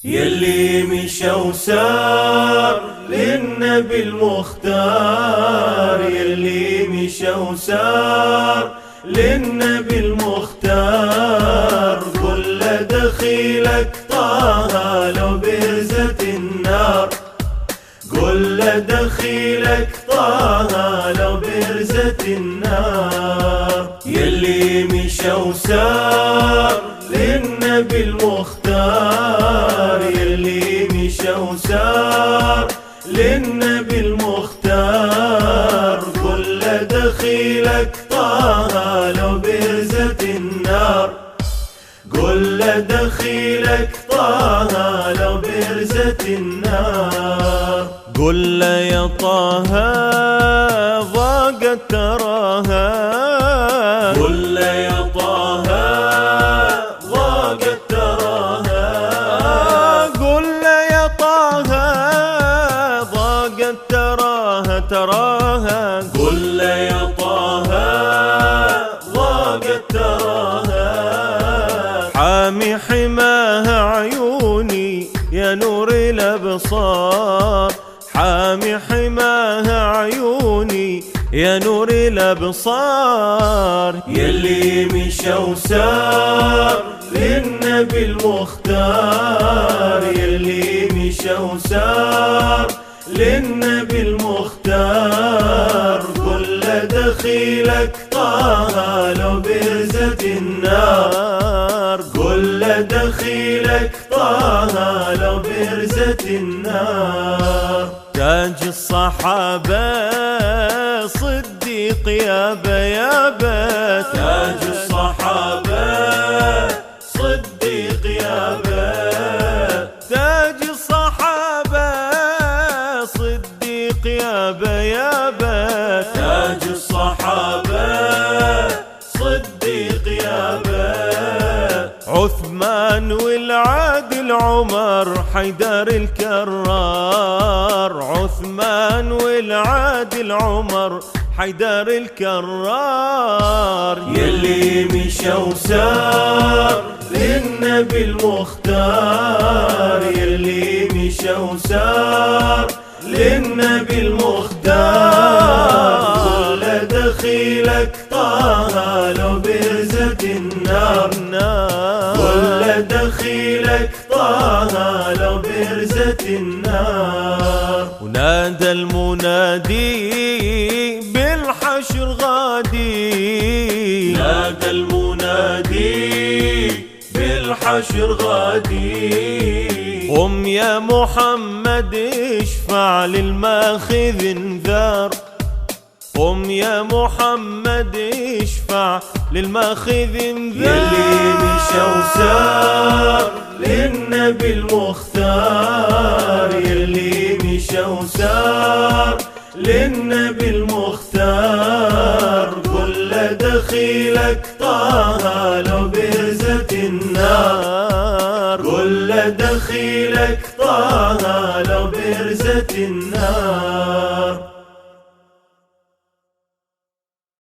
يلي مشى وسار للنبي المختار، يلي مشى وسار للنبي المختار، كل دخيلك طه لو برزت النار، كل دخيلك طه لو برزت النار. يلي مشى وسار للنبي المختار، يلي مشى وسار للنبي المختار، كل دخيلك طه لو برزت النار، كل دخيلك طه لو برزت النار. قل يا طه ضاقت تراها، قل يا طه ضاقت تراها، قل يا طه ضاقت تراها تراها، قل يا طه ضاقت تراها. حامي حماها عيوني يا نور الابصار، حامي حماها عيوني يا نور الابصار. يلي مشى وسار للنبي المختار، يلي مشى وسار للنبي المختار، كل دخيلك طه لو برزت النار، كل دخيلك طه لو برزت النار. تاج الصحابة صديق يابا يابا، تاج الصحابة صديق يابا، تاج الصحابة صديق يابا يابا، تاج الصحابة صديق يابا. عثمان والعادل عمر حيدر الكرار، عثمان والعادل عمر حيدر الكرار. يلي مشى وسار للنبي المختار، يلي مشى وسار للنبي المختار، كل دخيلك طه لو برزت النار، كل دخيلك طه لو برزت النار. ونادى المنادي بالحشر غادي، نادى المنادي بالحشر غادي، قم يا محمد اشفع للماخذ انذار، قم يا محمد اشفع للماخذ انذار. يلي مشى وسار للنبي المختار، يلي مشى وسار للنبي المختار، كل دخيلك طه لو برزت النار، كل دخيلك طه لو برزت النار.